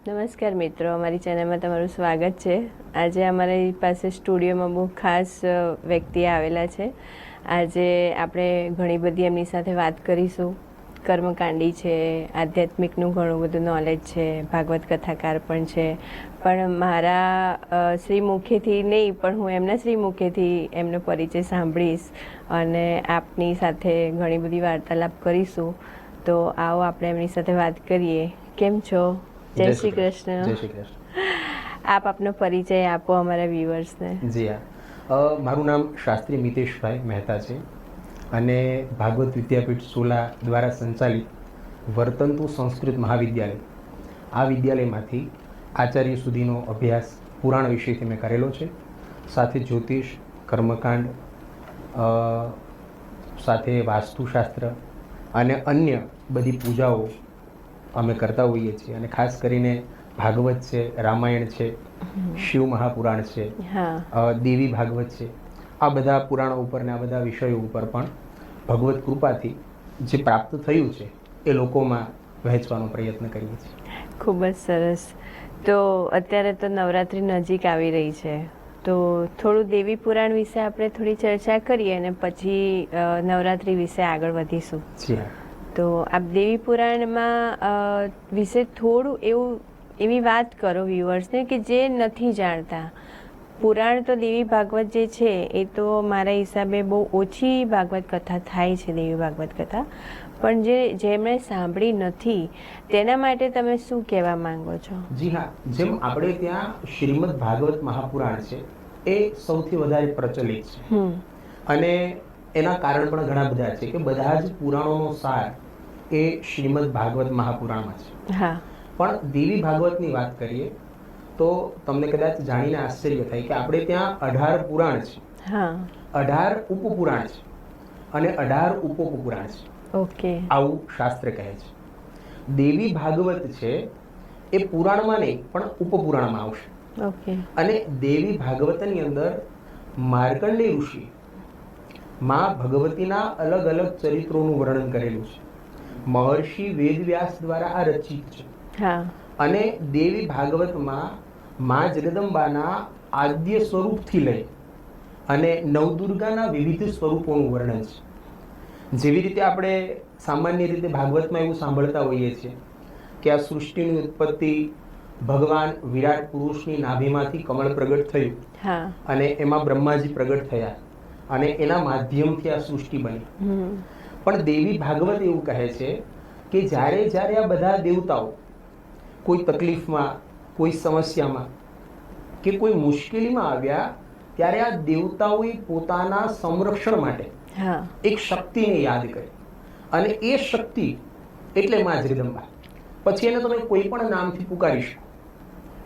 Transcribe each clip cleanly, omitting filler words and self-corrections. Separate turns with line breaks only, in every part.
નમસ્કાર મિત્રો, અમારી ચેનલમાં તમારું સ્વાગત છે. આજે અમારી પાસે સ્ટુડિયોમાં બહુ ખાસ વ્યક્તિ આવેલા છે. આજે આપણે ઘણી બધી એમની સાથે વાત કરીશું. કર્મકાંડી છે, આધ્યાત્મિકનું ઘણું બધું નોલેજ છે, ભાગવત કથાકાર પણ છે. પણ મારા શ્રી મુખેથી નહીં, પણ હું એમના શ્રી મુખેથી એમનો પરિચય સાંભળીશ અને આપની સાથે ઘણી બધી વાર્તાલાપ કરીશું. તો આવો આપણે એમની સાથે વાત કરીએ. કેમ છો? જય શ્રી કૃષ્ણ.
જય શ્રી કૃષ્ણ.
આપ આપનો પરિચય આપો અમારા વ્યુઅર્સને.
જી હા, મારું નામ શાસ્ત્રી મિતેશભાઈ મહેતા છે અને ભાગવત વિદ્યાપીઠ સોલા દ્વારા સંચાલિત વર્તંતુ સંસ્કૃત મહાવિદ્યાલય, આ વિદ્યાલયમાંથી આચાર્ય સુધીનો અભ્યાસ પુરાણ વિષયથી મેં કરેલો છે. સાથે જ્યોતિષ, કર્મકાંડ, સાથે વાસ્તુશાસ્ત્ર અને અન્ય બધી પૂજાઓ અમે કરતા હોઈએ છીએ. અને ખાસ કરીને ભાગવત છે, રામાયણ છે, શિવ મહાપુરાણ છે, દેવી ભાગવત છે, આ બધા પુરાણો ઉપર ને આ બધા વિષયો ઉપર પણ ભગવત કૃપાથી જે પ્રાપ્ત થયું છે એ લોકોમાં વહેંચવાનો પ્રયત્ન કરીએ છીએ.
ખૂબ જ સરસ. તો અત્યારે તો નવરાત્રિ નજીક આવી રહી છે, તો થોડું દેવી પુરાણ વિશે આપણે થોડી ચર્ચા કરીએ અને પછી નવરાત્રિ વિશે આગળ વધીશું.
જી હા.
તો આપ દેવી પુરાણમાં વિશે થોડું એવી વાત કરો વ્યુઅર્સને કે જે નથી જાણતા. પુરાણ તો દેવી ભાગવત જે છે એ તો મારા હિસાબે બહુ ઓછી ભાગવત કથા થાય છે, દેવી ભાગવત કથા. પણ જેમણે સાંભળી નથી તેના માટે તમે શું કહેવા માંગો છો?
જી હા, જેમ આપણે ત્યાં શ્રીમદ ભાગવત મહાપુરાણ છે એ સૌથી વધારે પ્રચલિત છે અને એના કારણ પણ ઘણા બધા છે કે બધા જ પુરાણોનો સાર એ શ્રીમદ ભાગવત મહાપુરાણમાં છે.
હા.
પણ દેવી ભાગવતની વાત કરીએ તો તમને કદાચ જાણીને આશ્ચર્ય થાય કે આપણે ત્યાં 18 પુરાણ છે.
હા.
18 ઉપપુરાણ છે અને 18 ઉપોપુરાણ છે.
ઓકે.
આવું શાસ્ત્ર કહે છે. દેવી ભાગવત છે એ પુરાણમાં નહીં પણ ઉપપુરાણમાં આવશે.
ઓકે.
અને દેવી ભાગવતની અંદર માર્કંડેય ઋષિ માં ભગવતીના અલગ અલગ ચરિત્રોનું વર્ણન કરેલું છે. મહર્ષિ વેદવ્યાસ દ્વારા આ રચિત છે.
હા.
અને દેવી ભાગવતમાં માં જગદંબાના આદ્ય સ્વરૂપથી લઈ અને નવદુર્ગાના વિવિધ સ્વરૂપોનું વર્ણન છે. જેવી રીતે આપણે સામાન્ય રીતે ભાગવતમાં એવું સાંભળતા હોઈએ છીએ કે આ સૃષ્ટિની ઉત્પત્તિ ભગવાન વિરાટ પુરુષની નાભીમાંથી કમળ પ્રગટ થયું અને એમાં બ્રહ્માજી પ્રગટ થયા અને એના માધ્યમથી આ સૃષ્ટિ બની. પણ દેવી ભાગવત એવું કહે છે કે જ્યારે જ્યારે આ બધા દેવતાઓ કોઈ તકલીફમાં, કોઈ સમસ્યામાં કે કોઈ મુશ્કેલીમાં આવ્યા ત્યારે આ દેવતાઓએ પોતાના સંરક્ષણ માટે એક શક્તિને યાદ કરી અને એ શક્તિ એટલે માં જગદંબા. પછી એને તમે કોઈ પણ નામથી પુકારી શકો.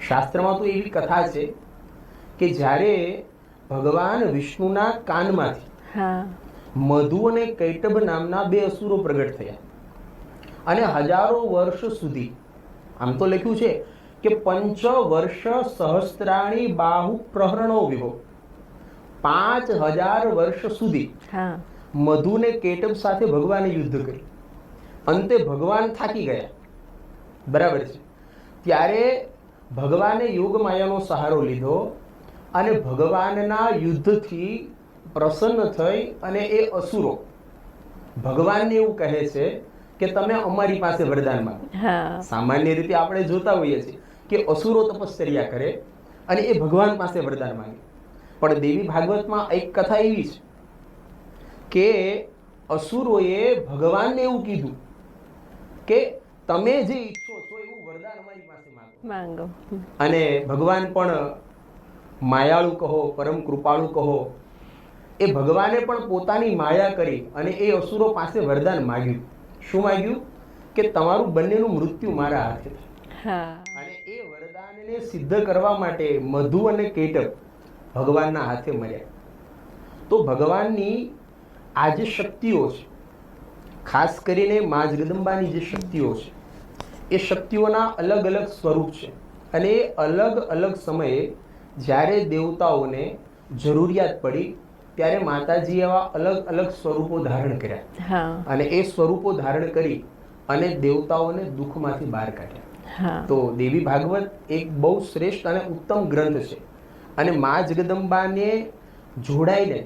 શાસ્ત્રમાં તો એવી કથા છે કે જ્યારે ભગવાન વિષ્ણુના કાનમાંથી મધુ અને કૈટભ નામના 2 અસુરો પ્રગટ થયા અને હજારો વર્ષ સુધી, આમ તો લખ્યું છે કે 5 વર્ષ સહસ્ત્રાણી બાહુ પ્રહરણો વિભો, 5000 વર્ષ સુધી મધુ ને કૈટભ સાથે ભગવાને યુદ્ધ કર્યું. અંતે ભગવાન થાકી ગયા. બરાબર છે. ત્યારે ભગવાને યોગ માયાનો સહારો લીધો અને ભગવાનના યુદ્ધથી પ્રસન્ન થઈ અને એ અસુરો ભગવાનને એવું કહે છે કે તમે અમારી પાસે વરદાન માંગો. સામાન્ય રીતે આપણે જોતા હોઈએ છીએ કે અસુરો તપશ્ચર્યા કરે અને એ ભગવાન પાસે વરદાન માંગે. પણ દેવી ભાગવતમાં એક કથા એવી છે કે અસુરોએ ભગવાનને એવું કીધું કે તમે જે ઈચ્છો છો એવું વરદાન અમારી પાસે માંગો. અને ભગવાન પણ માયાળુ કહો, પરમ કૃપાળુ કહો, એ ભગવાને પણ પોતાની માયા કરી અને એ અસુરો પાસે વરદાન માંગ્યું. શું માંગ્યું? કે તમારું બંનેનું મૃત્યુ મારા હાથે થાય. અને એ વરદાનને સિદ્ધ કરવા માટે મધુ અને કૈટભ ભગવાનના હાથે મર્યા. તો ભગવાનની આ જે શક્તિઓ છે, ખાસ કરીને માં જગદંબાની જે શક્તિઓ છે, એ શક્તિઓના અલગ અલગ સ્વરૂપ છે અને એ અલગ અલગ સમયે જ્યારે દેવતાઓને જરૂરિયાત પડી ત્યારે માતાજી એવા અલગ અલગ સ્વરૂપો ધારણ કર્યા અને એ સ્વરૂપો ધારણ કરી અને દેવતાઓને દુઃખમાંથી બહાર કાઢ્યા.
હા
તો દેવી ભાગવત એક બહુ શ્રેષ્ઠ અને ઉત્તમ ગ્રંથ છે અને મા જગદંબાને જોડાઈને